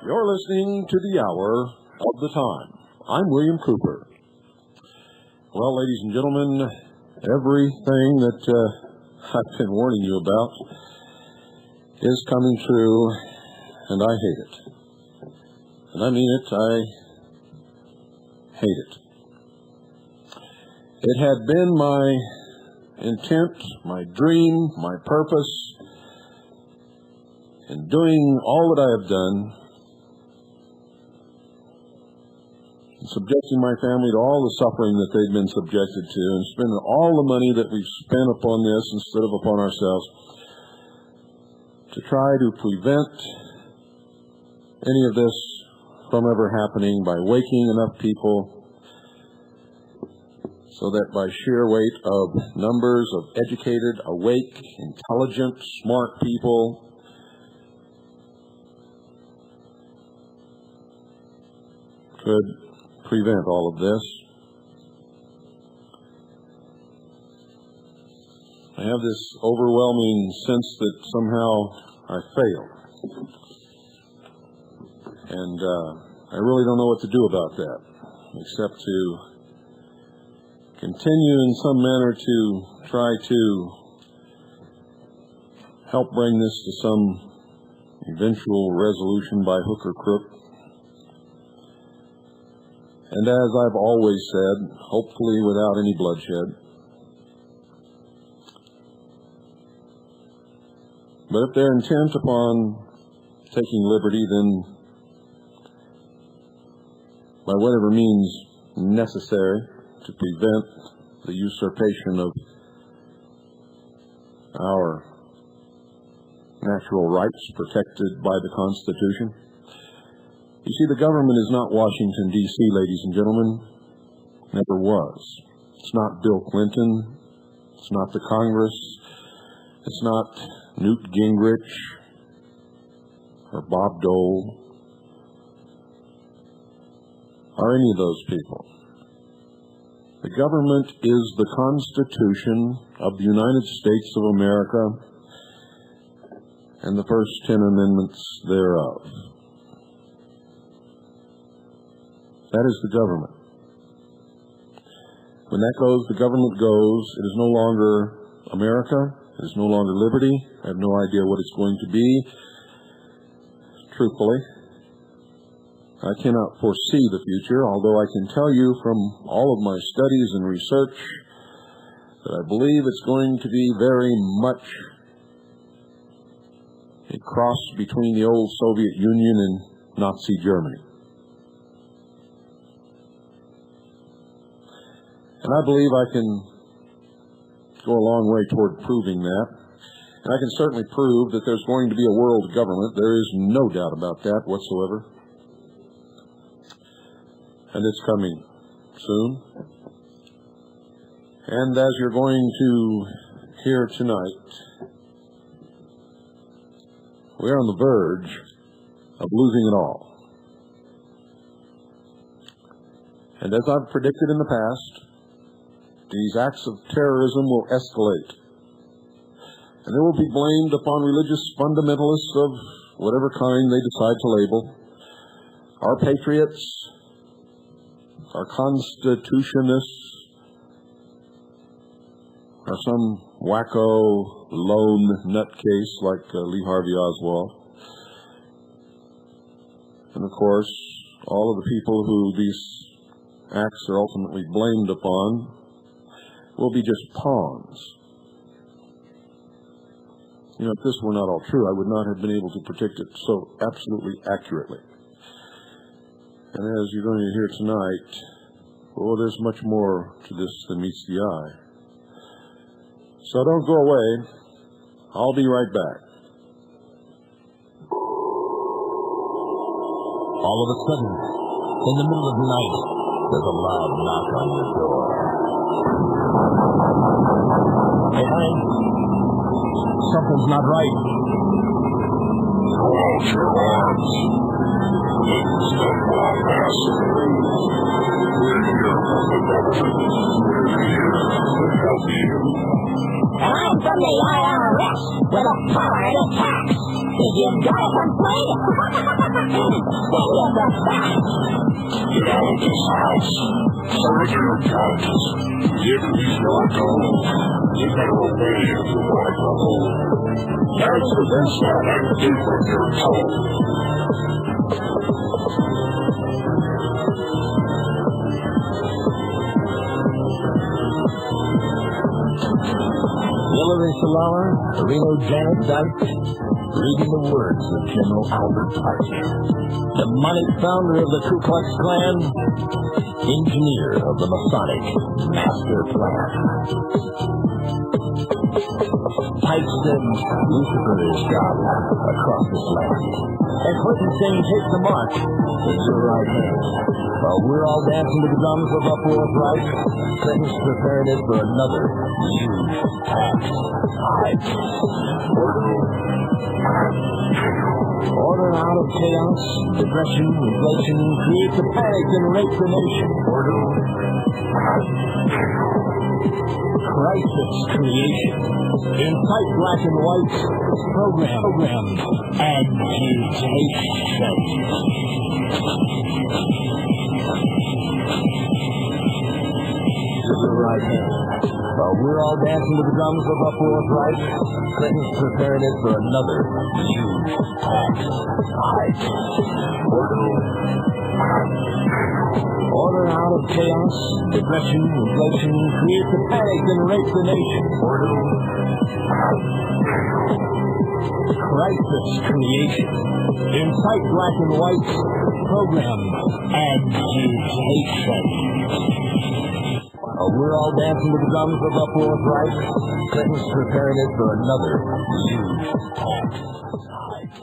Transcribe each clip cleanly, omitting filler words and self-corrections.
You're listening to the Hour of the Time. I'm William Cooper. Well, ladies and gentlemen, everything that I've been warning you about is coming true, and I hate it. And I mean it, I hate it. It had been my intent, my dream, my purpose in doing all that I have done, subjecting my family to all the suffering that they've been subjected to, and spending all the money that we've spent upon this instead of upon ourselves, to try to prevent any of this from ever happening by waking enough people so that by sheer weight of numbers of educated, awake, intelligent, smart people could prevent all of this. I have this overwhelming sense that somehow I failed. And I really don't know what to do about that, except to continue in some manner to try to help bring this to some eventual resolution by hook or crook. And as I've always said, hopefully without any bloodshed. But if they're intent upon taking liberty, then by whatever means necessary to prevent the usurpation of our natural rights protected by the Constitution. You see, the government is not Washington, D.C., ladies and gentlemen. Never was. It's not Bill Clinton. It's not the Congress. It's not Newt Gingrich or Bob Dole or any of those people. The government is the Constitution of the United States of America and the first 10 amendments thereof. That is the government. When that goes, the government goes. It is no longer America. It is no longer liberty. I have no idea what it's going to be. Truthfully, I cannot foresee the future, although I can tell you from all of my studies and research that I believe it's going to be very much a cross between the old Soviet Union and Nazi Germany. And I believe I can go a long way toward proving that. And I can certainly prove that there's going to be a world government. There is no doubt about that whatsoever. And it's coming soon. And as you're going to hear tonight, we're on the verge of losing it all. And as I've predicted in the past, these acts of terrorism will escalate. And they will be blamed upon religious fundamentalists of whatever kind they decide to label. Our patriots, our constitutionists, or some wacko, lone nutcase like Lee Harvey Oswald. And of course, all of the people who these acts are ultimately blamed upon will be just pawns. You know, if this were not all true, I would not have been able to predict it so absolutely accurately. And as you're going to hear tonight, oh, there's much more to this than meets the eye. So don't go away. I'll be right back. All of a sudden, in the middle of the night, there's a loud knock on your door. Hey, honey, something's not right. Throw out your arms. It's the massacre. We're here from the government. We're here to help you. And I'm from the IRS with a power to tax. If you've got a complaint, send us the facts. Get out of this house. Serve your judges. Give me your gold. You better obey if you want to hold. Answer this and do what you're told. Hillary Salama, Reno Janet Dyke, reading the words of General Albert Pike, demonic founder of the Ku Klux Klan, engineer of the Masonic Master Plan. Pike said Lucifer is God across this land, and Clinton saying take the mark with your right hand. While we're all dancing to the drums of uproar of right, Clinton's preparing it for another huge tax hike. Order out of chaos, depression, inflation, create the panic and rape the nation. Order. Crisis creation. Incite black and white. Program. Agitation. To the right hand. While we're all dancing to the drums of uproar of right, Clinton's preparing it for another huge tax hike. Order out of chaos, depression, inflation, create the panic and rape the nation. Crisis creation. Incite black and white. Program agitation. We're all dancing to the drums of uproar of right. Clinton's preparing it for another huge tax hike.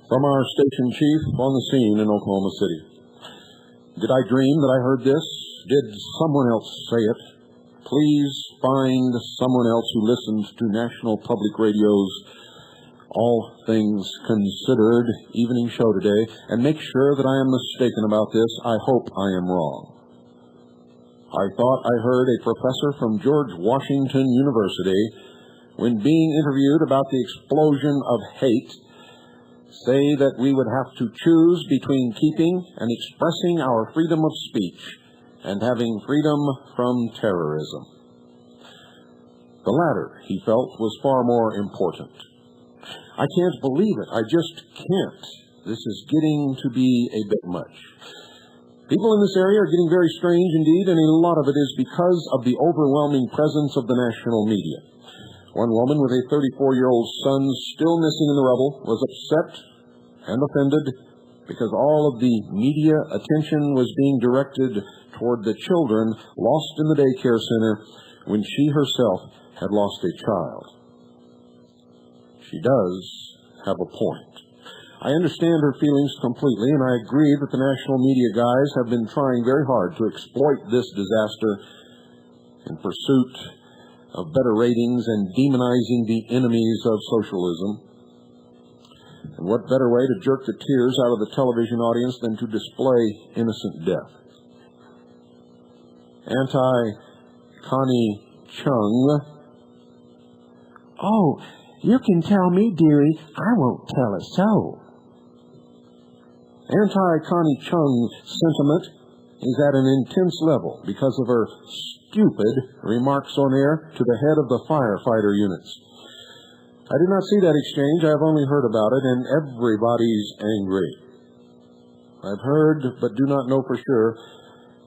From our station chief on the scene in Oklahoma City. Did I dream that I heard this? Did someone else say it? Please find someone else who listens to National Public Radio's All Things Considered evening show today and make sure that I am mistaken about this. I hope I am wrong. I thought I heard a professor from George Washington University, when being interviewed about the explosion of hate, say that we would have to choose between keeping and expressing our freedom of speech and having freedom from terrorism. The latter, he felt, was far more important. I can't believe it. I just can't. This is getting to be a bit much. People in this area are getting very strange indeed, and a lot of it is because of the overwhelming presence of the national media. One woman with a 34-year-old son still missing in the rubble was upset and offended because all of the media attention was being directed toward the children lost in the daycare center when she herself had lost a child. She does have a point. I understand her feelings completely, and I agree that the national media guys have been trying very hard to exploit this disaster in pursuit of better ratings and demonizing the enemies of socialism. And what better way to jerk the tears out of the television audience than to display innocent death? Connie Chung. Oh, you can tell me, dearie. I won't tell a soul. Connie Chung's sentiment is at an intense level because of her stupid remarks on air to the head of the firefighter units. I did not see that exchange. I have only heard about it, and everybody's angry. I've heard, but do not know for sure,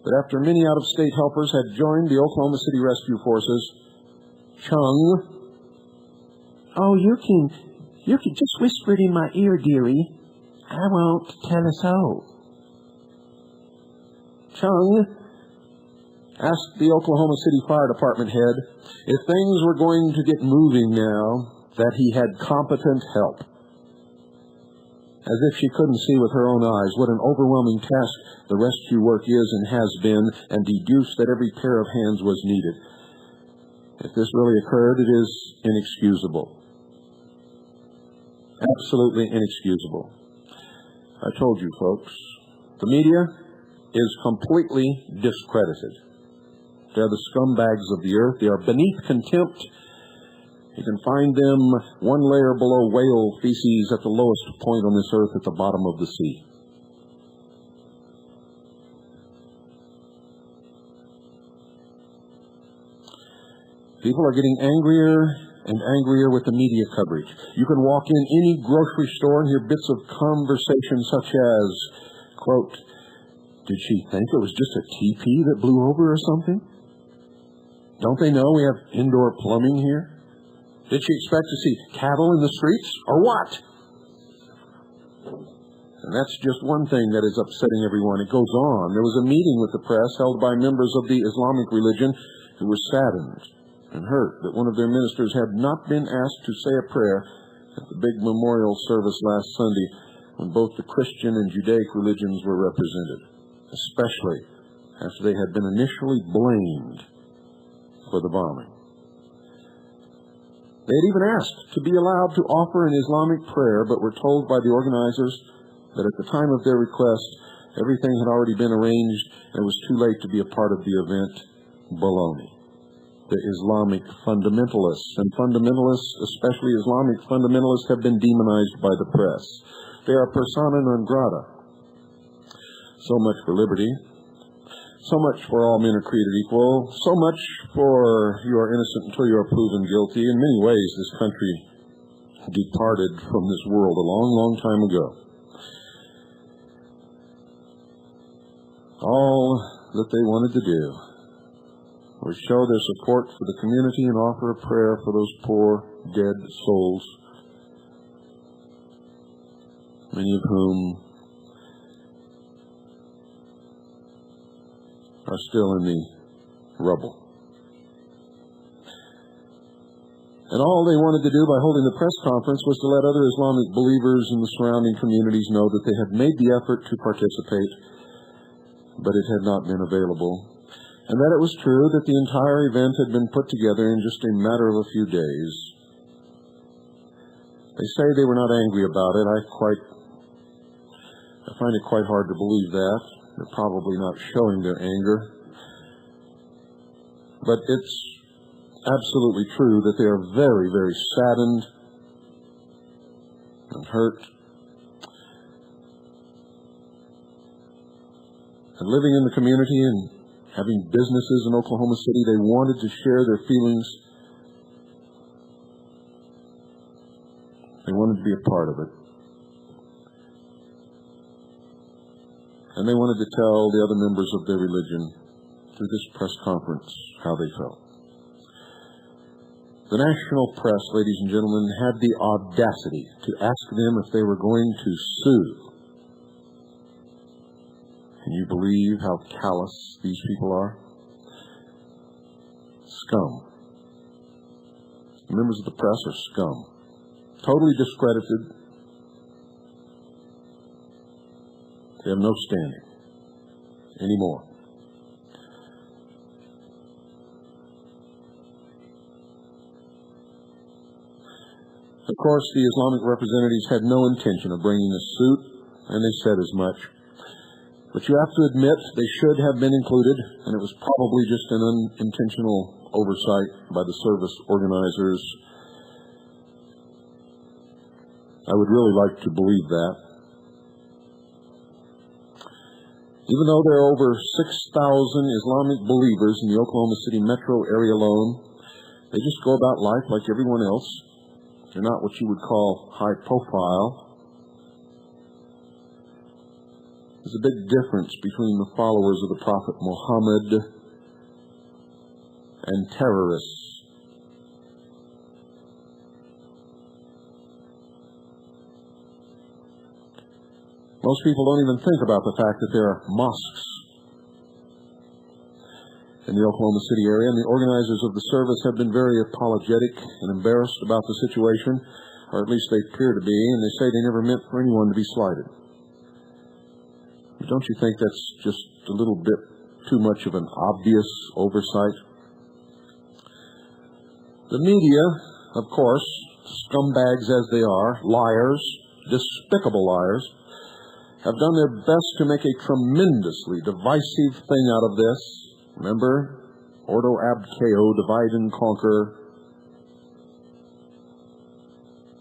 But after many out-of-state helpers had joined the Oklahoma City Rescue Forces, Chung... Oh, you can just whisper it in my ear, dearie. I won't tell a soul. Chung asked the Oklahoma City Fire Department head if things were going to get moving now that he had competent help. As if she couldn't see with her own eyes what an overwhelming task the rescue work is and has been, and deduced that every pair of hands was needed. If this really occurred, it is inexcusable. Absolutely inexcusable. I told you, folks, the media is completely discredited. They're the scumbags of the earth. They are beneath contempt. You can find them one layer below whale feces at the lowest point on this earth at the bottom of the sea. People are getting angrier and angrier with the media coverage. You can walk in any grocery store and hear bits of conversation such as, quote, "Did she think it was just a teepee that blew over or something? Don't they know we have indoor plumbing here? Did she expect to see cattle in the streets or what?" And that's just one thing that is upsetting everyone. It goes on. There was a meeting with the press held by members of the Islamic religion who were saddened and hurt that one of their ministers had not been asked to say a prayer at the big memorial service last Sunday when both the Christian and Judaic religions were represented, especially after they had been initially blamed for the bombing. They had even asked to be allowed to offer an Islamic prayer, but were told by the organizers that at the time of their request, everything had already been arranged and it was too late to be a part of the event. Baloney. The Islamic fundamentalists, and fundamentalists, especially Islamic fundamentalists, have been demonized by the press. They are persona non grata. So much for liberty. So much for all men are created equal. So much for you are innocent until you are proven guilty. In many ways, this country departed from this world a long, long time ago. All that they wanted to do was show their support for the community and offer a prayer for those poor, dead souls, many of whom are still in the rubble. And all they wanted to do by holding the press conference was to let other Islamic believers in the surrounding communities know that they had made the effort to participate, but it had not been available. And that it was true that the entire event had been put together in just a matter of a few days. They say they were not angry about it. I find it quite hard to believe that. They're probably not showing their anger. But it's absolutely true that they are very, very saddened and hurt. And living in the community and having businesses in Oklahoma City, they wanted to share their feelings. They wanted to be a part of it. And they wanted to tell the other members of their religion through this press conference how they felt. The national press, ladies and gentlemen, had the audacity to ask them if they were going to sue. Can you believe how callous these people are? Scum. The members of the press are scum. Totally discredited. They have no standing anymore. Of course, the Islamic representatives had no intention of bringing a suit, and they said as much. But you have to admit they should have been included, and it was probably just an unintentional oversight by the service organizers. I would really like to believe that. Even though there are over 6,000 Islamic believers in the Oklahoma City metro area alone, they just go about life like everyone else. They're not what you would call high profile. There's a big difference between the followers of the Prophet Muhammad and terrorists. Most people don't even think about the fact that there are mosques in the Oklahoma City area, and the organizers of the service have been very apologetic and embarrassed about the situation, or at least they appear to be, and they say they never meant for anyone to be slighted. Don't you think that's just a little bit too much of an obvious oversight? The media, of course, scumbags as they are, liars, despicable liars, have done their best to make a tremendously divisive thing out of this. Remember, ordo ab chaos, divide and conquer.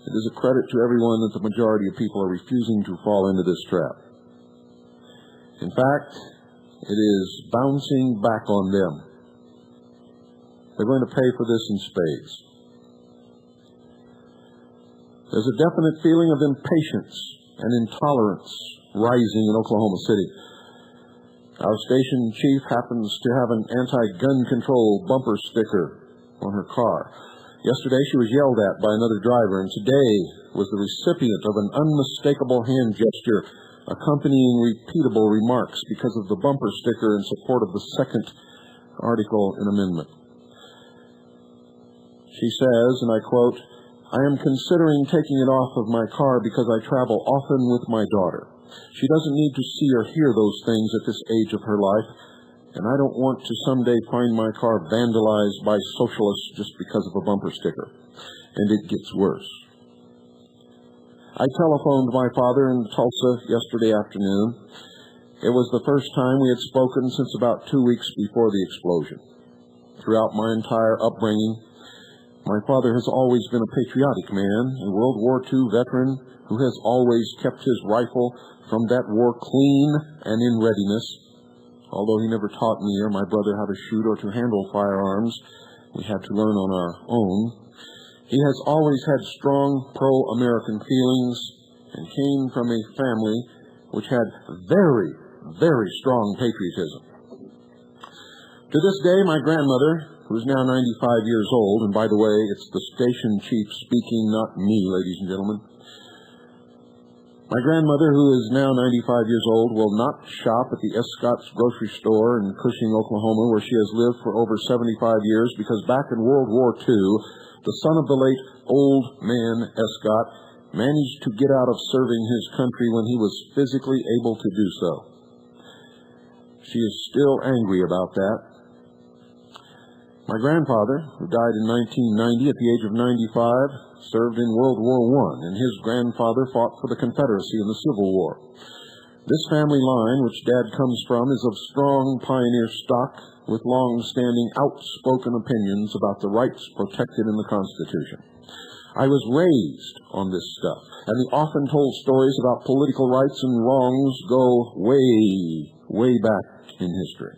It is a credit to everyone that the majority of people are refusing to fall into this trap. In fact, it is bouncing back on them. They're going to pay for this in spades. There's a definite feeling of impatience and intolerance rising in Oklahoma City. Our station chief happens to have an anti-gun control bumper sticker on her car. Yesterday she was yelled at by another driver, and today was the recipient of an unmistakable hand gesture accompanying repeatable remarks because of the bumper sticker in support of the second article in amendment. She says, and I quote, "I am considering taking it off of my car because I travel often with my daughter. She doesn't need to see or hear those things at this age of her life, and I don't want to someday find my car vandalized by socialists just because of a bumper sticker." And it gets worse. I telephoned my father in Tulsa yesterday afternoon. It was the first time we had spoken since about 2 weeks before the explosion. Throughout my entire upbringing, my father has always been a patriotic man, a World War II veteran who has always kept his rifle from that war clean and in readiness. Although he never taught me or my brother how to shoot or to handle firearms, we had to learn on our own. He has always had strong pro-American feelings and came from a family which had very, very strong patriotism. To this day, my grandmother, who is now 95 years old, and by the way, it's the station chief speaking, not me, ladies and gentlemen. My grandmother, who is now 95 years old, will not shop at the Escott's grocery store in Cushing, Oklahoma, where she has lived for over 75 years, because back in World War II, the son of the late old man Escott managed to get out of serving his country when he was physically able to do so. She is still angry about that. My grandfather, who died in 1990 at the age of 95, served in World War I, and his grandfather fought for the Confederacy in the Civil War. This family line, which Dad comes from, is of strong pioneer stock with long-standing outspoken opinions about the rights protected in the Constitution. I was raised on this stuff, and the often told stories about political rights and wrongs go way, way back in history.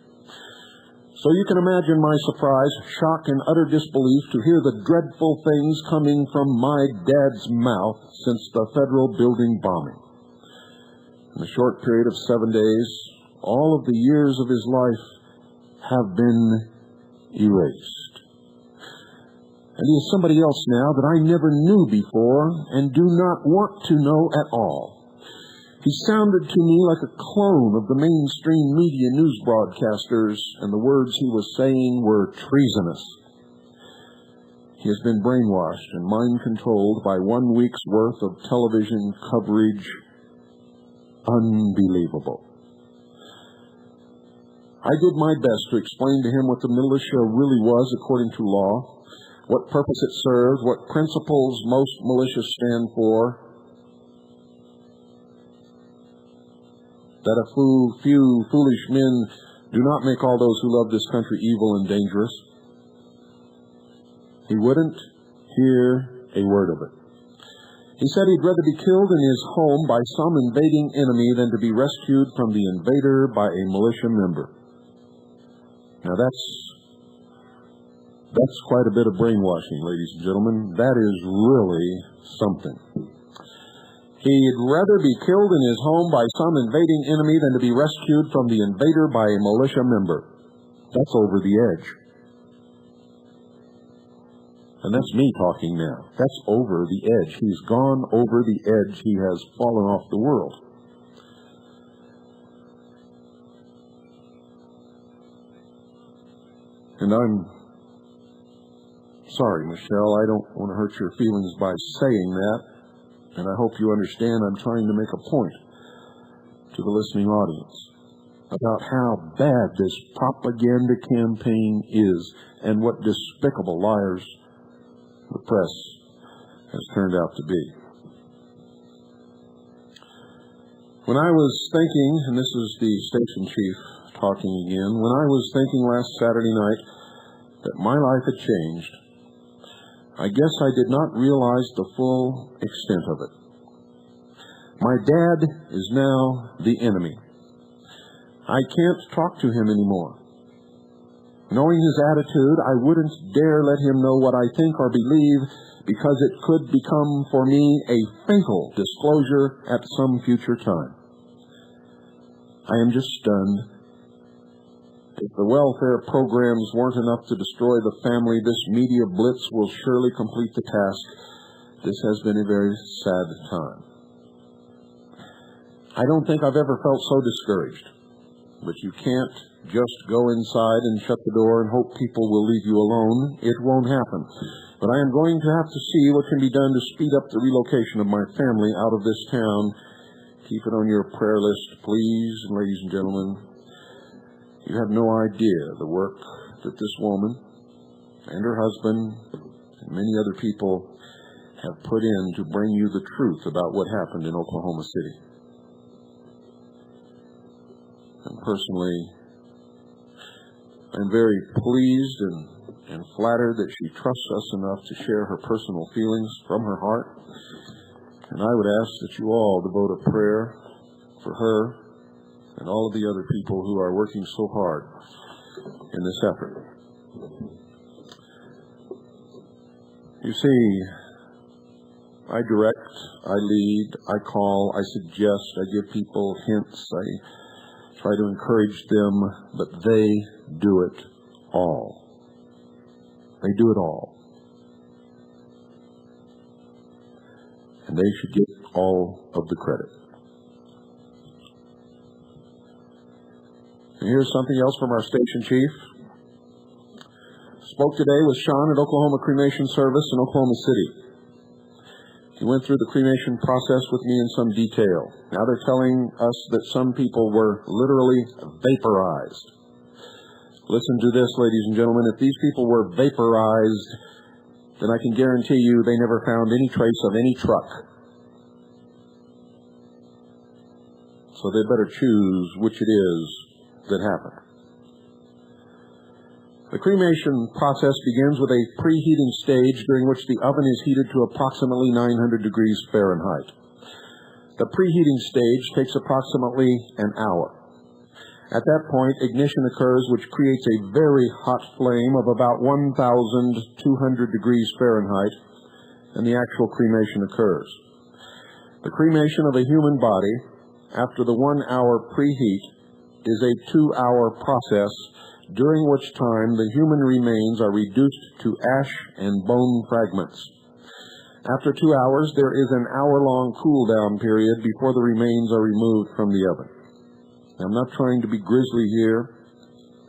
So you can imagine my surprise, shock, and utter disbelief to hear the dreadful things coming from my dad's mouth since the federal building bombing. In a short period of 7 days, all of the years of his life have been erased. And he is somebody else now that I never knew before and do not want to know at all. He sounded to me like a clone of the mainstream media news broadcasters, and the words he was saying were treasonous. He has been brainwashed and mind-controlled by 1 week's worth of television coverage. Unbelievable. I did my best to explain to him what the militia really was according to law, what purpose it served, what principles most militias stand for, that a few foolish men do not make all those who love this country evil and dangerous. He wouldn't hear a word of it. He said he'd rather be killed in his home by some invading enemy than to be rescued from the invader by a militia member. Now that's quite a bit of brainwashing, ladies and gentlemen. That is really something. He'd rather be killed in his home by some invading enemy than to be rescued from the invader by a militia member. That's over the edge. And that's me talking now. That's over the edge. He's gone over the edge. He has fallen off the world. And I'm sorry, Michelle, I don't want to hurt your feelings by saying that. And I hope you understand I'm trying to make a point to the listening audience about how bad this propaganda campaign is and what despicable liars the press has turned out to be. When I was thinking, and this is the station chief talking again, when I was thinking last Saturday night that my life had changed, I guess I did not realize the full extent of it. My dad is now the enemy. I can't talk to him anymore. Knowing his attitude, I wouldn't dare let him know what I think or believe because it could become for me a fatal disclosure at some future time. I am just stunned. If the welfare programs weren't enough to destroy the family, this media blitz will surely complete the task. This has been a very sad time. I don't think I've ever felt so discouraged. But you can't just go inside and shut the door and hope people will leave you alone. It won't happen. But I am going to have to see what can be done to speed up the relocation of my family out of this town. Keep it on your prayer list, please, ladies and gentlemen. You have no idea the work that this woman and her husband and many other people have put in to bring you the truth about what happened in Oklahoma City. And personally, I'm very pleased and flattered that she trusts us enough to share her personal feelings from her heart. And I would ask that you all devote a prayer for her and all of the other people who are working so hard in this effort. You see, I direct, I lead, I call, I suggest, I give people hints, I try to encourage them, but they do it all. They do it all. And they should get all of the credit. And here's something else from our station chief. Spoke today with Sean at Oklahoma Cremation Service in Oklahoma City. He went through the cremation process with me in some detail. Now they're telling us that some people were literally vaporized. Listen to this, ladies and gentlemen. If these people were vaporized, then I can guarantee you they never found any trace of any truck. So they better choose which it is that happened. The cremation process begins with a preheating stage during which the oven is heated to approximately 900 degrees Fahrenheit. The preheating stage takes approximately an hour. At that point, ignition occurs, which creates a very hot flame of about 1,200 degrees Fahrenheit, and the actual cremation occurs. The cremation of a human body, after the 1 hour preheat, is a 2-hour process, during which time the human remains are reduced to ash and bone fragments. After 2 hours, there is an hour-long cool-down period before the remains are removed from the oven. I'm not trying to be grisly here.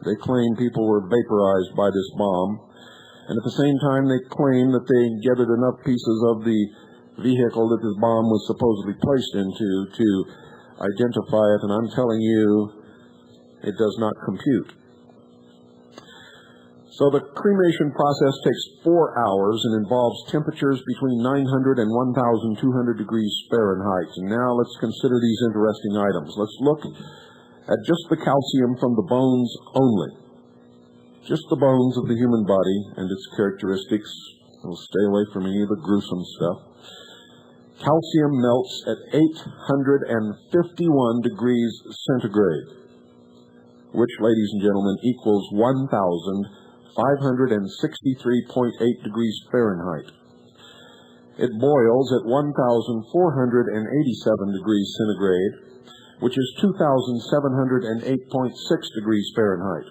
They claim people were vaporized by this bomb, and at the same time they claim that they gathered enough pieces of the vehicle that this bomb was supposedly placed into to identify it, and I'm telling you, it does not compute. So the cremation process takes 4 hours and involves temperatures between 900 and 1,200 degrees Fahrenheit. And now let's consider these interesting items. Let's look at just the calcium from the bones only. Just the bones of the human body and its characteristics. We'll stay away from any of the gruesome stuff. Calcium melts at 851 degrees centigrade, which, ladies and gentlemen, equals 1,563.8 degrees Fahrenheit. It boils at 1,487 degrees centigrade, which is 2,708.6 degrees Fahrenheit.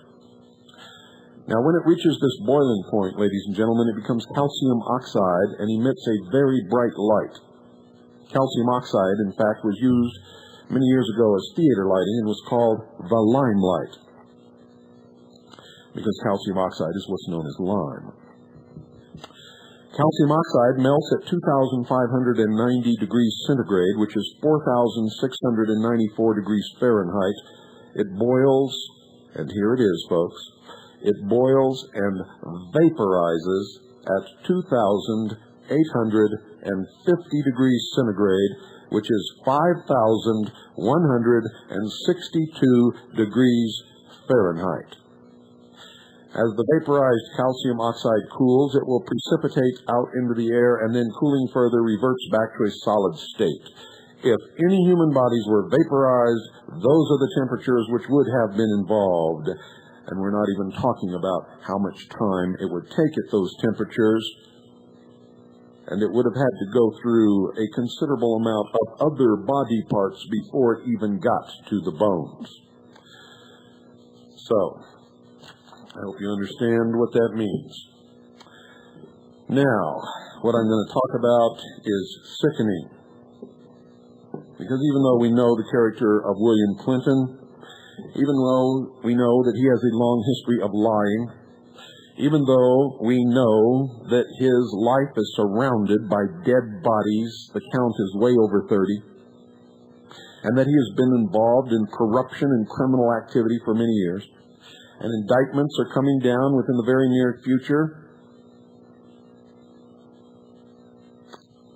Now, when it reaches this boiling point, ladies and gentlemen, it becomes calcium oxide and emits a very bright light. Calcium oxide, in fact, was used many years ago as theater lighting and was called the limelight, because calcium oxide is what's known as lime. Calcium oxide melts at 2,590 degrees centigrade, which is 4,694 degrees Fahrenheit. It boils, and here it is, folks. It boils and vaporizes at 2,850 degrees centigrade, which is 5,162 degrees Fahrenheit. As the vaporized calcium oxide cools, it will precipitate out into the air and then, cooling further, reverts back to a solid state. If any human bodies were vaporized, those are the temperatures which would have been involved. And we're not even talking about how much time it would take at those temperatures. And it would have had to go through a considerable amount of other body parts before it even got to the bones. So, I hope you understand what that means. Now, what I'm going to talk about is sickening. Because even though we know the character of William Clinton, even though we know that he has a long history of lying, even though we know that his life is surrounded by dead bodies, the count is way over 30, and that he has been involved in corruption and criminal activity for many years, and indictments are coming down within the very near future.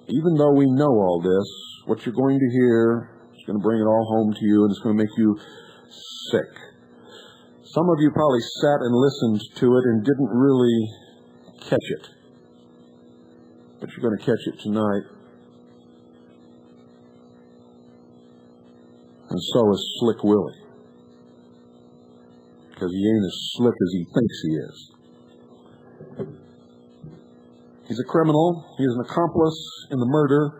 Even though we know all this, what you're going to hear is going to bring it all home to you, and it's going to make you sick. Some of you probably sat and listened to it and didn't really catch it. But you're going to catch it tonight. And so is Slick Willie. Because he ain't as slick as he thinks he is. He's a criminal. He is an accomplice in the murder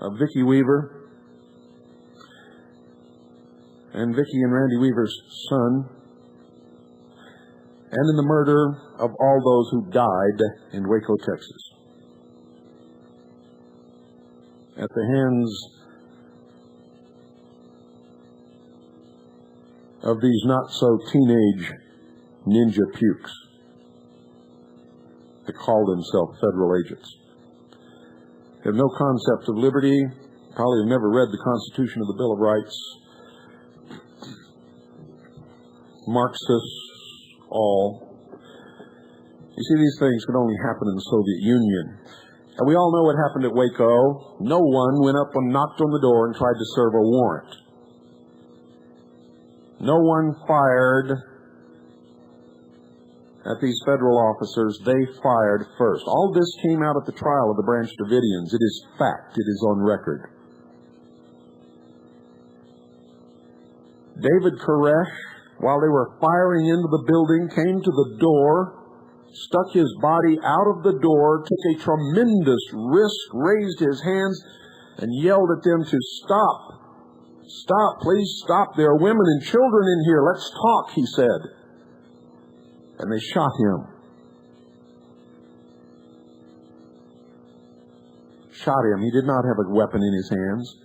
of Vicki Weaver and Vicki and Randy Weaver's son, and in the murder of all those who died in Waco, Texas, at the hands of these not-so-teenage ninja pukes that call themselves federal agents. They have no concept of liberty, probably have never read the Constitution of the Bill of Rights. Marxists, all. You see, these things could only happen in the Soviet Union. And we all know what happened at Waco. No one went up and knocked on the door and tried to serve a warrant. No one fired at these federal officers. They fired first. All this came out at the trial of the Branch Davidians. It is fact. It is on record. David Koresh, while they were firing into the building, came to the door, stuck his body out of the door, took a tremendous risk, raised his hands, and yelled at them to stop. Stop, please stop. There are women and children in here. Let's talk, he said. And they shot him. Shot him. He did not have a weapon in his hands.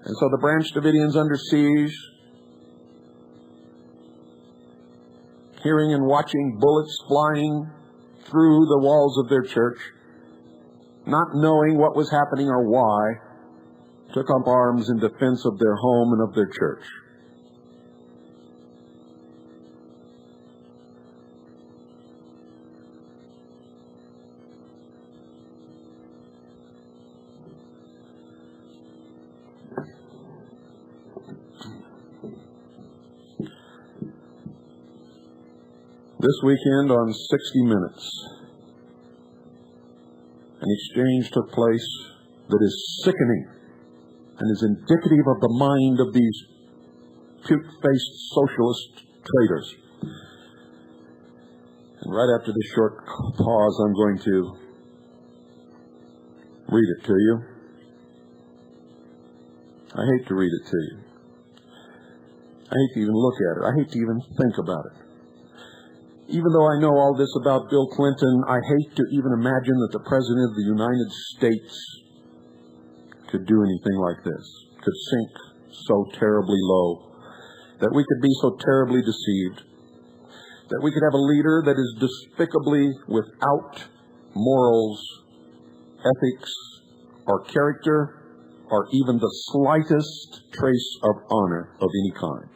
And so the Branch Davidians under siege, hearing and watching bullets flying through the walls of their church, not knowing what was happening or why, took up arms in defense of their home and of their church. This weekend on 60 Minutes, an exchange took place that is sickening and is indicative of the mind of these puke-faced socialist traitors. And right after this short pause, I'm going to read it to you. I hate to read it to you. I hate to even look at it. I hate to even think about it. Even though I know all this about Bill Clinton, I hate to even imagine that the President of the United States could do anything like this, could sink so terribly low, that we could be so terribly deceived, that we could have a leader that is despicably without morals, ethics, or character, or even the slightest trace of honor of any kind.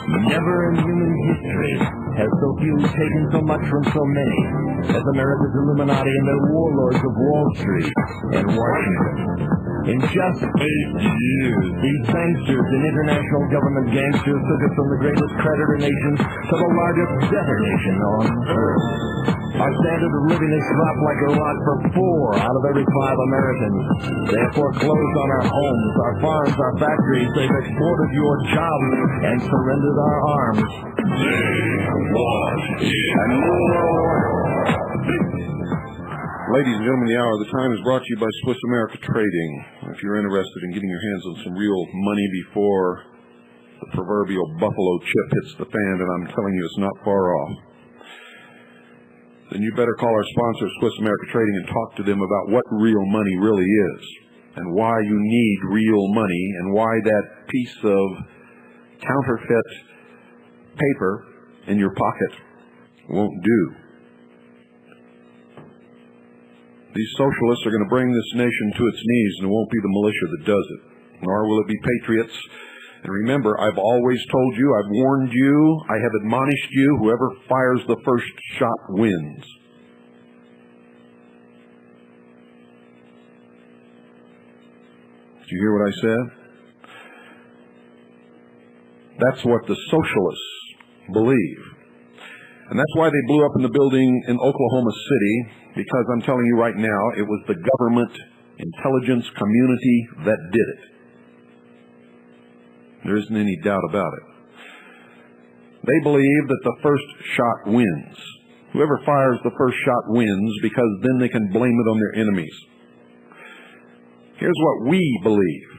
Never in human history has so few taken so much from so many as America's Illuminati and their warlords of Wall Street and Washington. In just 8 years, these banksters and international government gangsters took us from the greatest creditor nations to the largest debtor nation on earth. Our standard of living has dropped like a rock for 4 out of every 5 Americans. They have foreclosed on our homes, our farms, our factories. They've exported your jobs and surrendered our arms. And more. Ladies and gentlemen, the hour of the time is brought to you by Swiss America Trading. If you're interested in getting your hands on some real money before the proverbial buffalo chip hits the fan, and I'm telling you it's not far off, then you better call our sponsor, Swiss America Trading, and talk to them about what real money really is and why you need real money and why that piece of counterfeit paper in your pocket won't do. These socialists are going to bring this nation to its knees, and it won't be the militia that does it, nor will it be patriots. And remember, I've always told you, I've warned you, I have admonished you, whoever fires the first shot wins. Did you hear what I said? That's what the socialists believe. And that's why they blew up in the building in Oklahoma City, because I'm telling you right now, it was the government intelligence community that did it. There isn't any doubt about it. They believe that the first shot wins. Whoever fires the first shot wins, because then they can blame it on their enemies. Here's what we believe.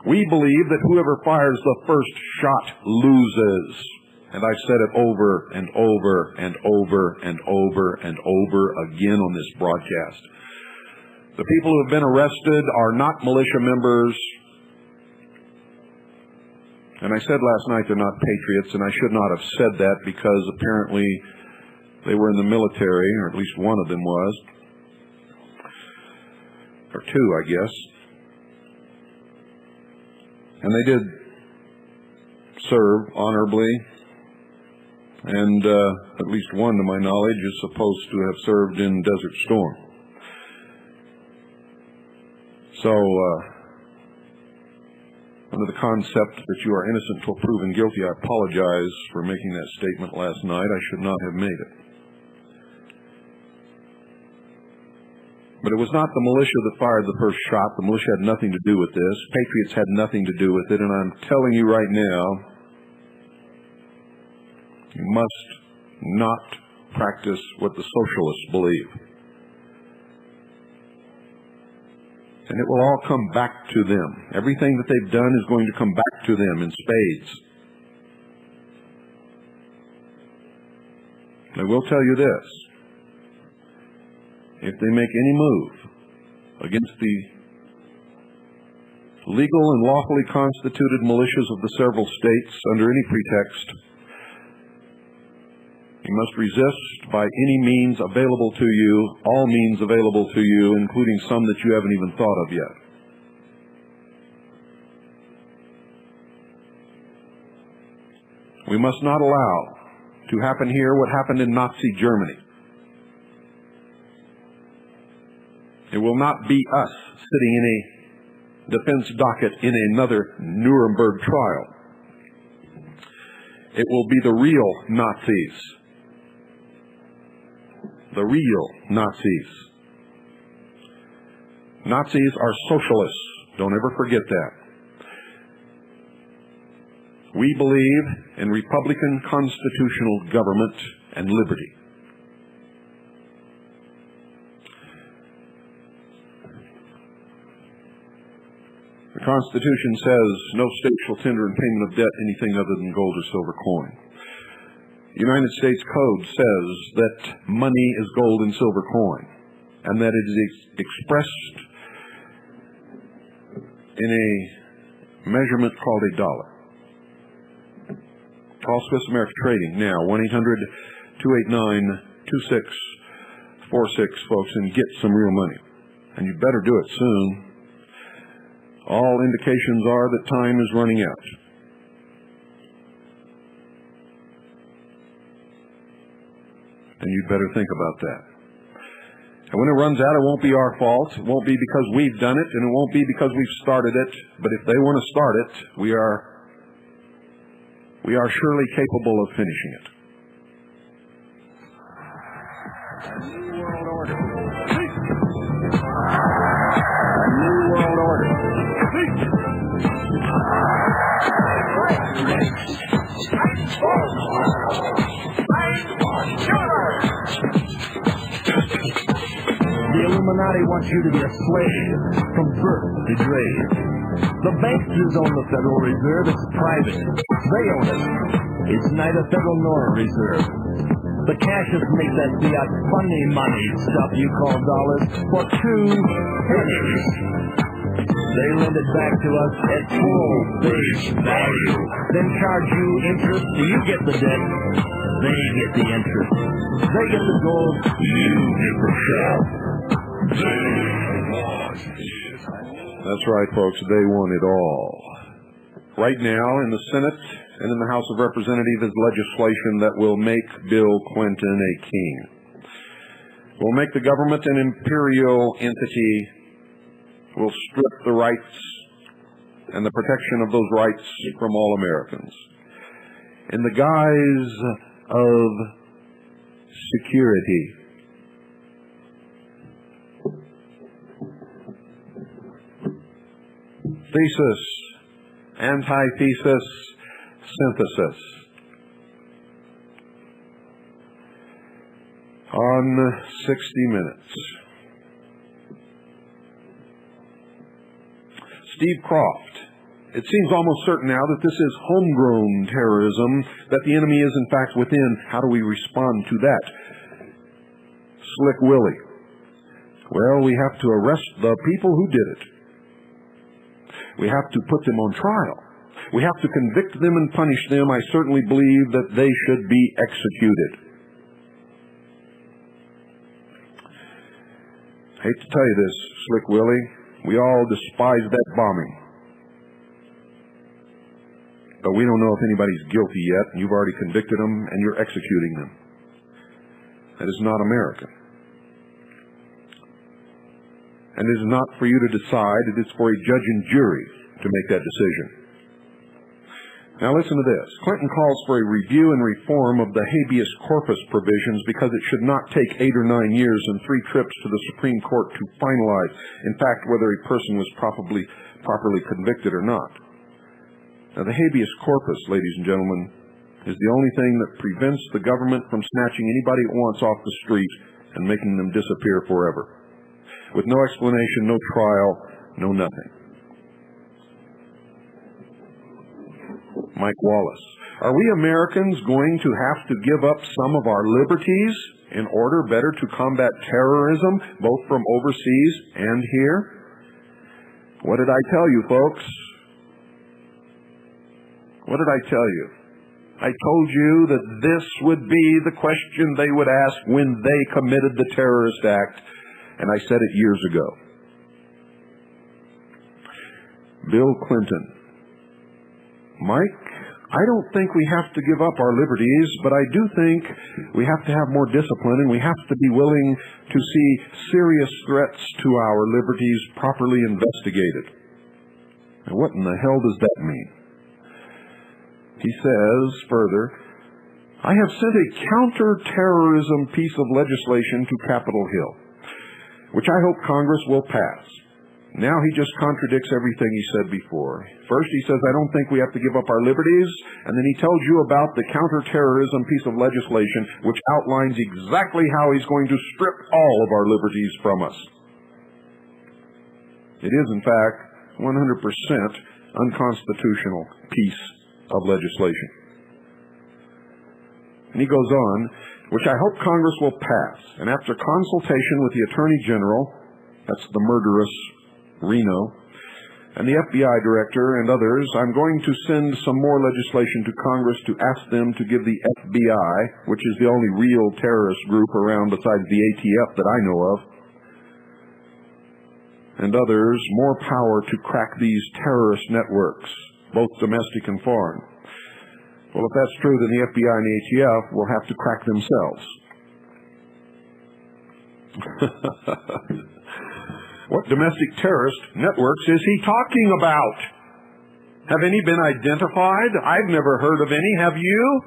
We believe that whoever fires the first shot loses. And I've said it over and over and over and over and over again on this broadcast. The people who have been arrested are not militia members. And I said last night they're not patriots, and I should not have said that because apparently they were in the military, or at least one of them was. Or 2, I guess. And they did serve honorably. And at least one, to my knowledge, is supposed to have served in Desert Storm. So, under the concept that you are innocent till proven guilty, I apologize for making that statement last night. I should not have made it. But it was not the militia that fired the first shot. The militia had nothing to do with this. Patriots had nothing to do with it. And I'm telling you right now, you must not practice what the socialists believe. And it will all come back to them. Everything that they've done is going to come back to them in spades. I will tell you this. If they make any move against the legal and lawfully constituted militias of the several states under any pretext, you must resist by any means available to you, all means available to you, including some that you haven't even thought of yet. We must not allow to happen here what happened in Nazi Germany. It will not be us sitting in a defense docket in another Nuremberg trial. It will be the real Nazis. The real Nazis. Nazis are socialists. Don't ever forget that. We believe in Republican constitutional government and liberty. The Constitution says no state shall tender in payment of debt anything other than gold or silver coin. The United States Code says that money is gold and silver coin, and that it is expressed in a measurement called a dollar. Call Swiss America Trading now, 1-800-289-2646, folks, and get some real money. And you better do it soon. All indications are that time is running out. And you'd better think about that. And when it runs out, it won't be our fault. It won't be because we've done it, and it won't be because we've started it. But if they want to start it, we are surely capable of finishing it. A new world order. A new world order. The Illuminati wants you to be a slave from birth to grave. The bankers own the Federal Reserve. It's private. They own it. It's neither federal nor a reserve. The cashiers make that fiat funny money stuff you call dollars for 2 pennies. They lend it back to us at full face value. Then charge you interest. You get the debt. They get the interest. They get the gold. You get the shell. That's right, folks. They want it all. Right now, in the Senate and in the House of Representatives, is legislation that will make Bill Clinton a king. Will make the government an imperial entity. Will strip the rights and the protection of those rights from all Americans. In the guise of security. Thesis, antithesis, synthesis. On 60 Minutes. Steve Croft. It seems almost certain now that this is homegrown terrorism, that the enemy is in fact within. How do we respond to that? Slick Willie. Well, we have to arrest the people who did it. We have to put them on trial. We have to convict them and punish them. I certainly believe that they should be executed. Hate to tell you this, Slick Willie. We all despise that bombing. But we don't know if anybody's guilty yet, and you've already convicted them, and you're executing them. That is not American. And it is not for you to decide. It is for a judge and jury to make that decision. Now listen to this. Clinton calls for a review and reform of the habeas corpus provisions because it should not take 8 or 9 years and 3 trips to the Supreme Court to finalize, in fact, whether a person was properly convicted or not. Now the habeas corpus, ladies and gentlemen, is the only thing that prevents the government from snatching anybody it wants off the street and making them disappear forever. With no explanation, no trial, no nothing. Mike Wallace. Are we Americans going to have to give up some of our liberties in order better to combat terrorism, both from overseas and here? What did I tell you, folks? What did I tell you? I told you that this would be the question they would ask when they committed the terrorist act. And I said it years ago. Bill Clinton. Mike I don't think we have to give up our liberties, but I do think we have to have more discipline, and we have to be willing to see serious threats to our liberties properly investigated. Now, what in the hell does that mean? He says further, I have sent a counter-terrorism piece of legislation to Capitol Hill, which I hope Congress will pass. Now he just contradicts everything he said before. First he says, I don't think we have to give up our liberties, and then he tells you about the counter-terrorism piece of legislation, which outlines exactly how he's going to strip all of our liberties from us. It is, in fact, 100% unconstitutional piece of legislation. And he goes on, which I hope Congress will pass, and after consultation with the Attorney General, that's the murderous Reno, and the FBI Director and others, I'm going to send some more legislation to Congress to ask them to give the FBI, which is the only real terrorist group around besides the ATF that I know of, and others, more power to crack these terrorist networks, both domestic and foreign. Well, if that's true, then the FBI and the ATF will have to crack themselves. What domestic terrorist networks is he talking about? Have any been identified? I've never heard of any. Have you?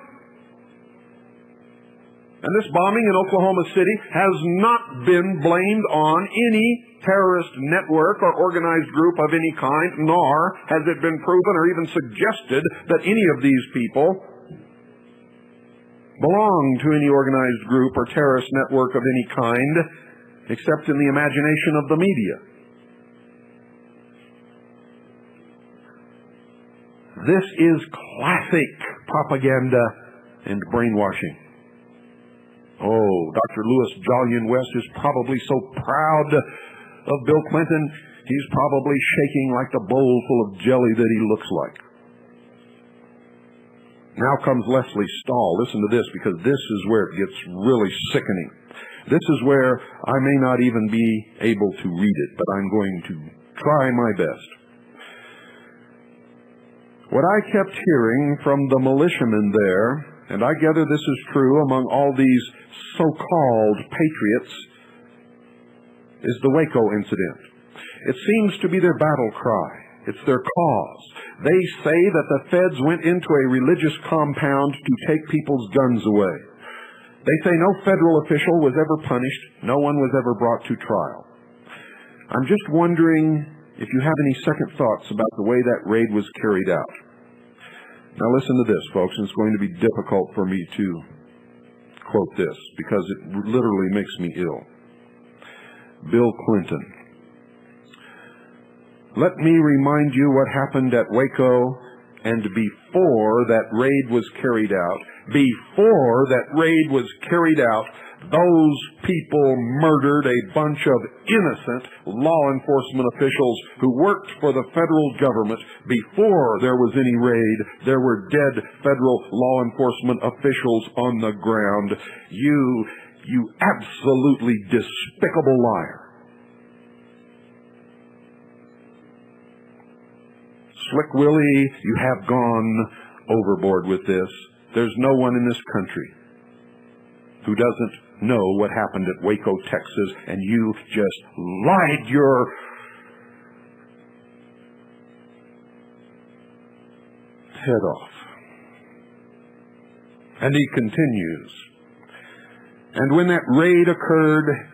And this bombing in Oklahoma City has not been blamed on any terrorist network or organized group of any kind, nor has it been proven or even suggested that any of these people belong to any organized group or terrorist network of any kind, except in the imagination of the media. This is classic propaganda and brainwashing. Oh, Dr. Lewis Jolyon West is probably so proud of Bill Clinton, he's probably shaking like the bowl full of jelly that he looks like. Now comes Leslie Stahl. Listen to this, because this is where it gets really sickening. This is where I may not even be able to read it, but I'm going to try my best. What I kept hearing from the militiamen there, and I gather this is true among all these so-called patriots, is the Waco incident. It seems to be their battle cry. It's their cause. They say that the feds went into a religious compound to take people's guns away. They say no federal official was ever punished. No one was ever brought to trial. I'm just wondering if you have any second thoughts about the way that raid was carried out. Now listen to this, folks, and it's going to be difficult for me to quote this because it literally makes me ill. Bill Clinton. Let me remind you what happened at Waco, and before that raid was carried out, those people murdered a bunch of innocent law enforcement officials who worked for the federal government. Before there was any raid, there were dead federal law enforcement officials on the ground. You absolutely despicable liar. Slick Willie, you have gone overboard with this. There's no one in this country who doesn't know what happened at Waco, Texas, and you just lied your head off. And he continues. And when that raid occurred,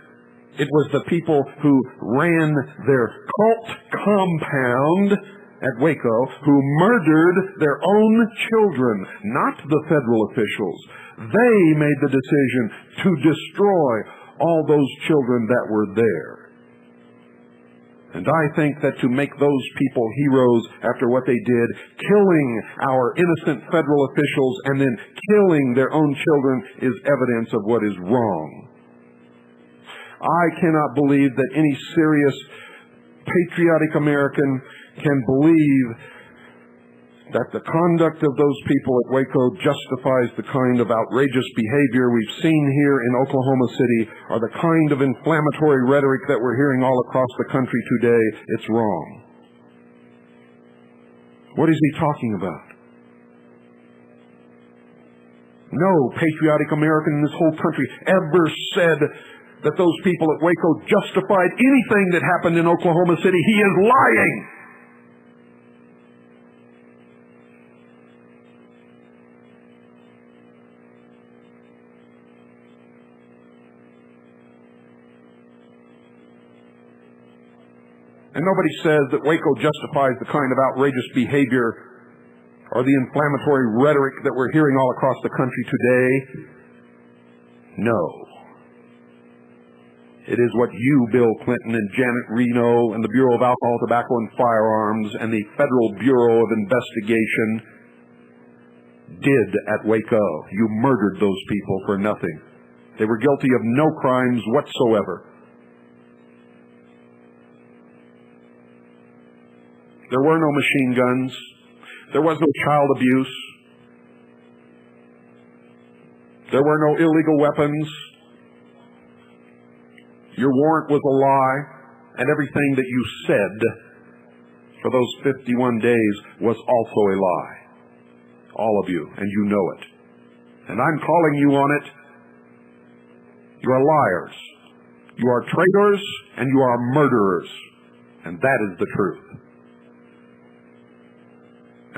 it was the people who ran their cult compound at Waco who murdered their own children, not the federal officials. They made the decision to destroy all those children that were there. And I think that to make those people heroes after what they did, killing our innocent federal officials and then killing their own children, is evidence of what is wrong. I cannot believe that any serious patriotic American can believe that the conduct of those people at Waco justifies the kind of outrageous behavior we've seen here in Oklahoma City, or the kind of inflammatory rhetoric that we're hearing all across the country today. It's wrong. What is he talking about? No patriotic American in this whole country ever said that those people at Waco justified anything that happened in Oklahoma City. He is lying. And nobody says that Waco justifies the kind of outrageous behavior or the inflammatory rhetoric that we're hearing all across the country today. No. It is what you, Bill Clinton, and Janet Reno, and the Bureau of Alcohol, Tobacco, and Firearms, and the Federal Bureau of Investigation did at Waco. You murdered those people for nothing. They were guilty of no crimes whatsoever. There were no machine guns. There was no child abuse. There were no illegal weapons. Your warrant was a lie, and everything that you said for those 51 days was also a lie. All of you, and you know it. And I'm calling you on it. You are liars. You are traitors, and you are murderers. And that is the truth.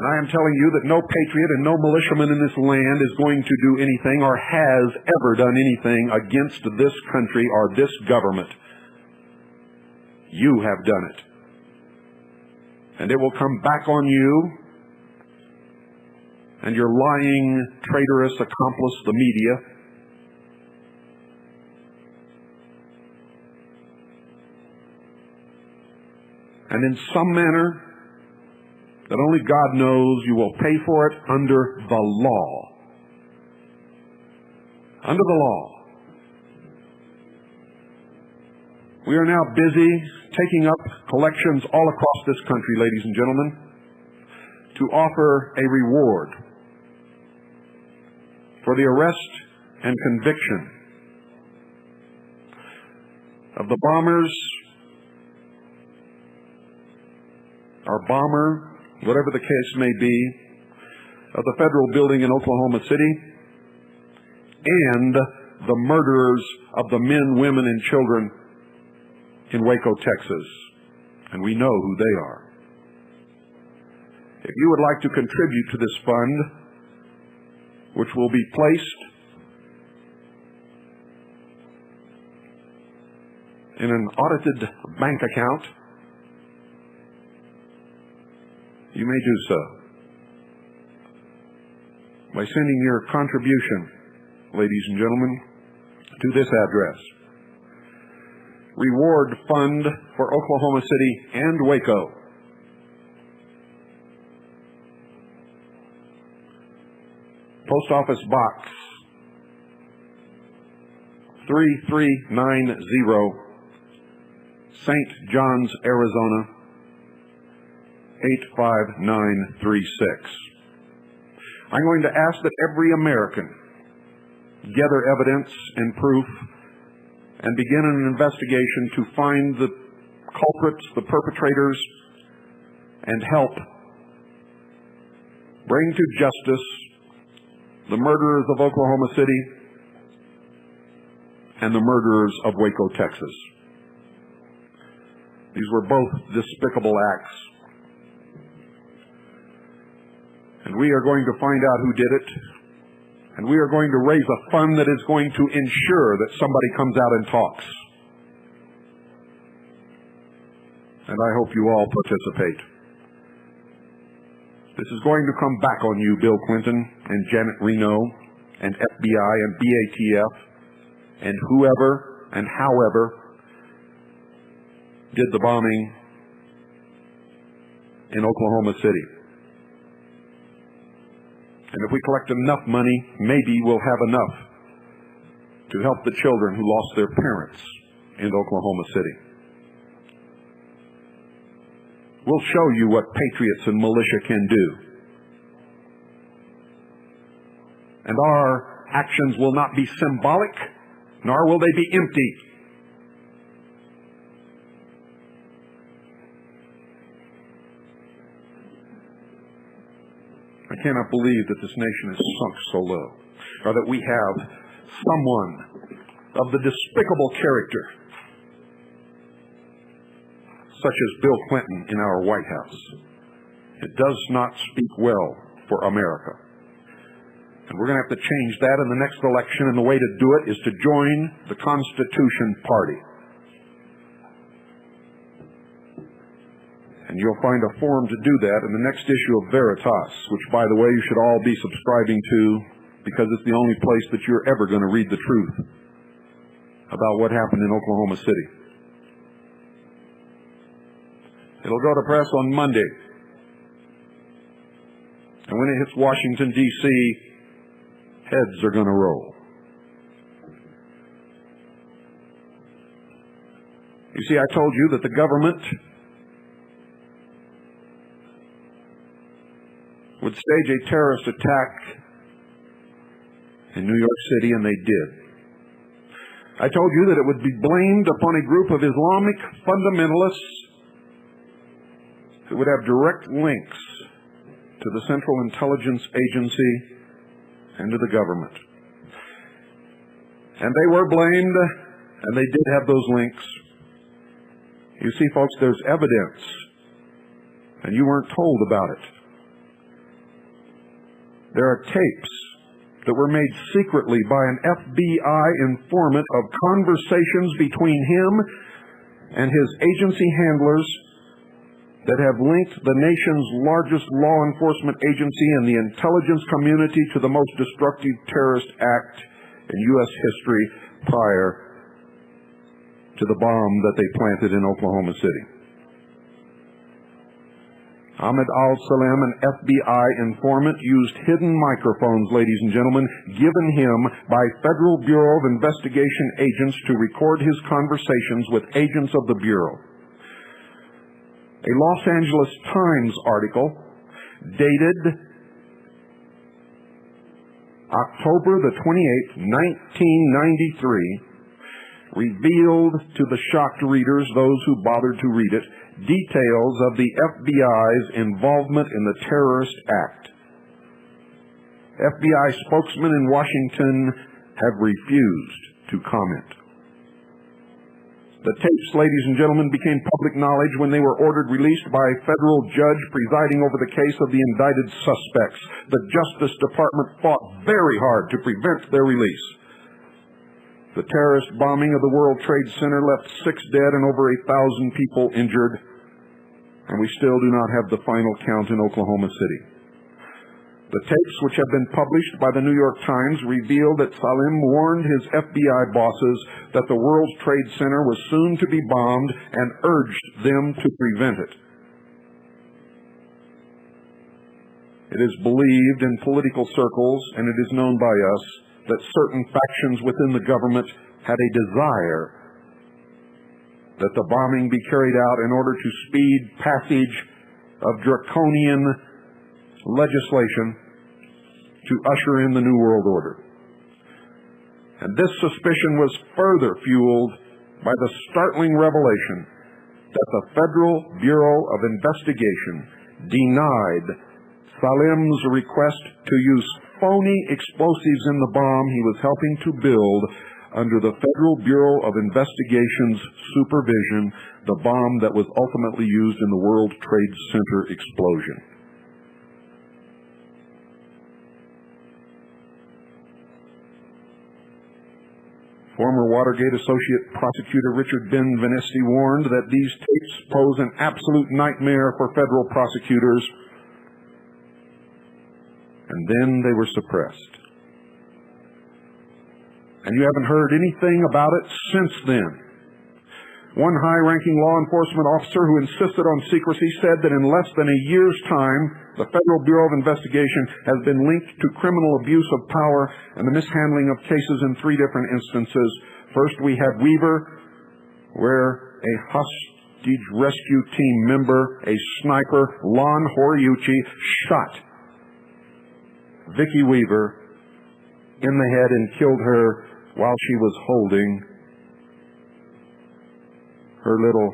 And I am telling you that no patriot and no militiaman in this land is going to do anything or has ever done anything against this country or this government. You have done it. And it will come back on you and your lying, traitorous accomplice, the media. And in some manner that only God knows, you will pay for it under the law. Under the law. We are now busy taking up collections all across this country, ladies and gentlemen, to offer a reward for the arrest and conviction of the bombers, or bomber, whatever the case may be, of the federal building in Oklahoma City, and the murderers of the men, women, and children in Waco, Texas. And we know who they are. If you would like to contribute to this fund, which will be placed in an audited bank account, you may do so by sending your contribution, ladies and gentlemen, to this address. Reward Fund for Oklahoma City and Waco. Post Office Box 3390, St. John's, Arizona 85936. I'm going to ask that every American gather evidence and proof and begin an investigation to find the culprits, the perpetrators, and help bring to justice the murderers of Oklahoma City and the murderers of Waco, Texas. These were both despicable acts. And we are going to find out who did it. And we are going to raise a fund that is going to ensure that somebody comes out and talks. And I hope you all participate. This is going to come back on you, Bill Clinton and Janet Reno and FBI and BATF and whoever and however did the bombing in Oklahoma City. And if we collect enough money, maybe we'll have enough to help the children who lost their parents in Oklahoma City. We'll show you what patriots and militia can do. And our actions will not be symbolic, nor will they be empty. I cannot believe that this nation is sunk so low. or that we have someone of the despicable character, such as Bill Clinton in our White House. It does not speak well for America. And we're going to have to change that in the next election, and the way to do it is to join the Constitution Party. And you'll find a form to do that in the next issue of Veritas, which, by the way, you should all be subscribing to, because it's the only place that you're ever going to read the truth about what happened in Oklahoma City. It'll go to press on Monday. And when it hits Washington, D.C., heads are going to roll. You see, I told you that the government would stage a terrorist attack in New York City, and they did. I told you that it would be blamed upon a group of Islamic fundamentalists who would have direct links to the Central Intelligence Agency and to the government. And they were blamed, and they did have those links. You see, folks, there's evidence, and you weren't told about it. There are tapes that were made secretly by an FBI informant of conversations between him and his agency handlers that have linked the nation's largest law enforcement agency and the intelligence community to the most destructive terrorist act in U.S. history prior to the bomb that they planted in Oklahoma City. Ahmed al-Salem, an FBI informant, used hidden microphones, ladies and gentlemen, given him by Federal Bureau of Investigation agents to record his conversations with agents of the Bureau. A Los Angeles Times article dated October the 28th, 1993, revealed to the shocked readers, those who bothered to read it, details of the FBI's involvement in the terrorist act. FBI spokesmen in Washington have refused to comment. The tapes, ladies and gentlemen, became public knowledge when they were ordered released by a federal judge presiding over the case of the indicted suspects. The Justice Department fought very hard to prevent their release. The terrorist bombing of the World Trade Center left 6 dead and over 1,000 people injured, and we still do not have the final count in Oklahoma City. The tapes, which have been published by the New York Times, reveal that Salem warned his FBI bosses that the World Trade Center was soon to be bombed and urged them to prevent it. It is believed in political circles, and it is known by us, that certain factions within the government had a desire that the bombing be carried out in order to speed passage of draconian legislation to usher in the New World Order. And this suspicion was further fueled by the startling revelation that the Federal Bureau of Investigation denied Salem's request to use phony explosives in the bomb he was helping to build under the Federal Bureau of Investigation's supervision, the bomb that was ultimately used in the World Trade Center explosion. Former Watergate Associate Prosecutor Richard Ben-Venesti warned that these tapes pose an absolute nightmare for federal prosecutors, and then they were suppressed. And you haven't heard anything about it since then. One high-ranking law enforcement officer who insisted on secrecy said that in less than a year's time, the Federal Bureau of Investigation has been linked to criminal abuse of power and the mishandling of cases in 3 different instances. First, we had Weaver, where a hostage rescue team member, a sniper, Lon Horiuchi, shot Vicki Weaver in the head and killed her while she was holding her little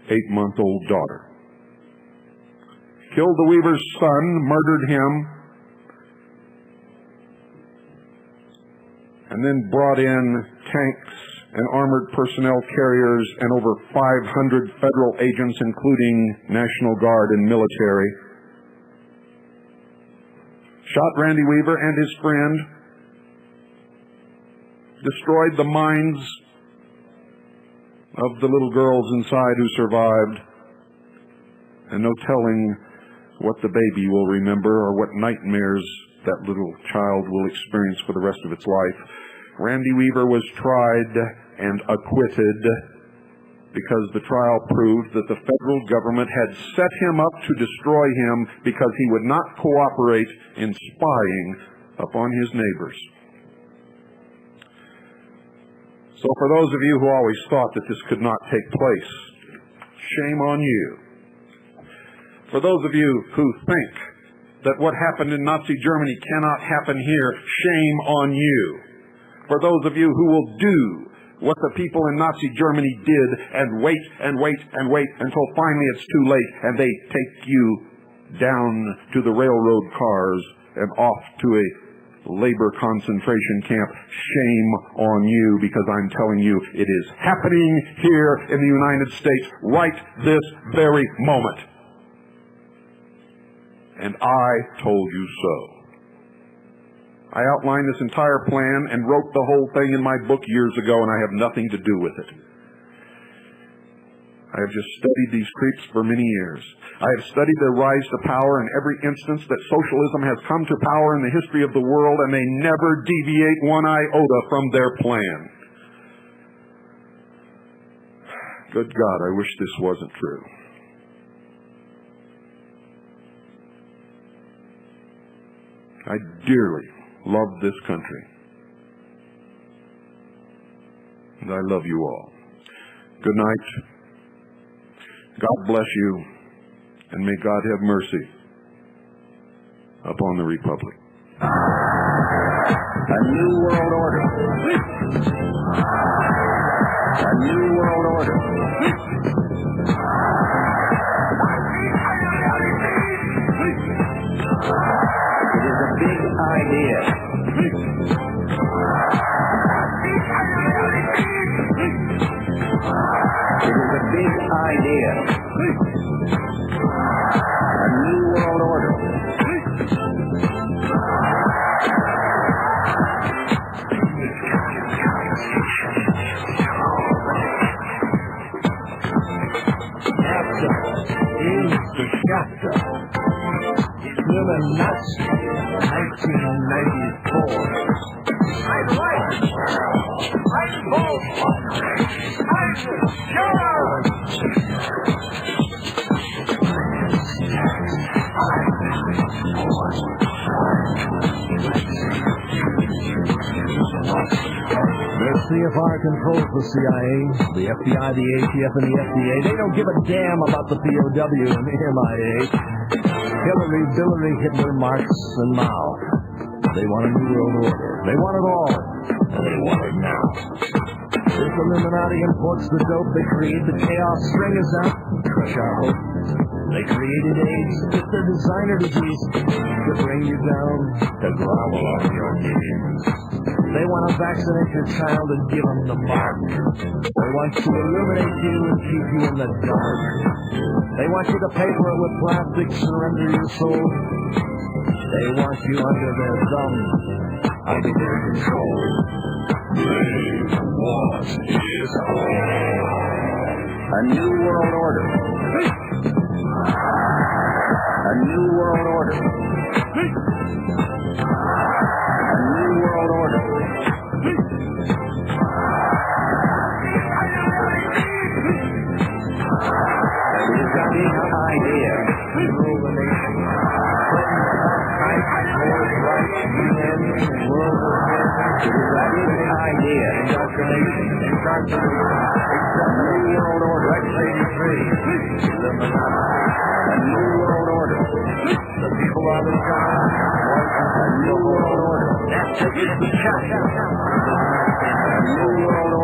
8-month-old daughter. Killed the Weaver's son, murdered him, and then brought in tanks and armored personnel carriers and over 500 federal agents, including National Guard and military. Shot Randy Weaver and his friend, destroyed the minds of the little girls inside who survived, and no telling what the baby will remember or what nightmares that little child will experience for the rest of its life. Randy Weaver was tried and acquitted because the trial proved that the federal government had set him up to destroy him because he would not cooperate in spying upon his neighbors. So for those of you who always thought that this could not take place, shame on you. For those of you who think that what happened in Nazi Germany cannot happen here, shame on you. For those of you who will do what the people in Nazi Germany did and wait and wait and wait until finally it's too late and they take you down to the railroad cars and off to a labor concentration camp, shame on you, because I'm telling you it is happening here in the United States right this very moment. And I told you so. I outlined this entire plan and wrote the whole thing in my book years ago, and I have nothing to do with it. I have just studied these creeps for many years. I have studied their rise to power in every instance that socialism has come to power in the history of the world, and they never deviate one iota from their plan. Good God, I wish this wasn't true. I dearly love this country. And I love you all. Good night. God bless you, and may God have mercy upon the Republic. A new world order. A new world order. It is a big idea. It is a big idea. A new world order. NAFTA is the chapter. It's really nuts. 1994. I'm right. I'm bold. I'm sure. The CFR controls the CIA, the FBI, the ATF, and the FDA. They don't give a damn about the POW and the MIA. Hillary, Billary, Hitler, Marx, and Mao. They want a new world order. They want it all. And they want it now. This Illuminati imports the dope. They create the chaos, string us out, crush our hope. They created AIDS. It's their designer disease to bring you down, to grovel on your knees. They want to vaccinate your child and give them the mark. They want to illuminate you and keep you in the dark. They want you to pay for it with plastic, surrender your soul. They want you under their thumb, under their control. They want it all. A new world order. A new world order. A new world order. It is a big idea to rule the nation. It is a big idea. Indoctrination. A new world order. X83. A new world order. The people are the God. A new world order. That's the chapter. A new world order.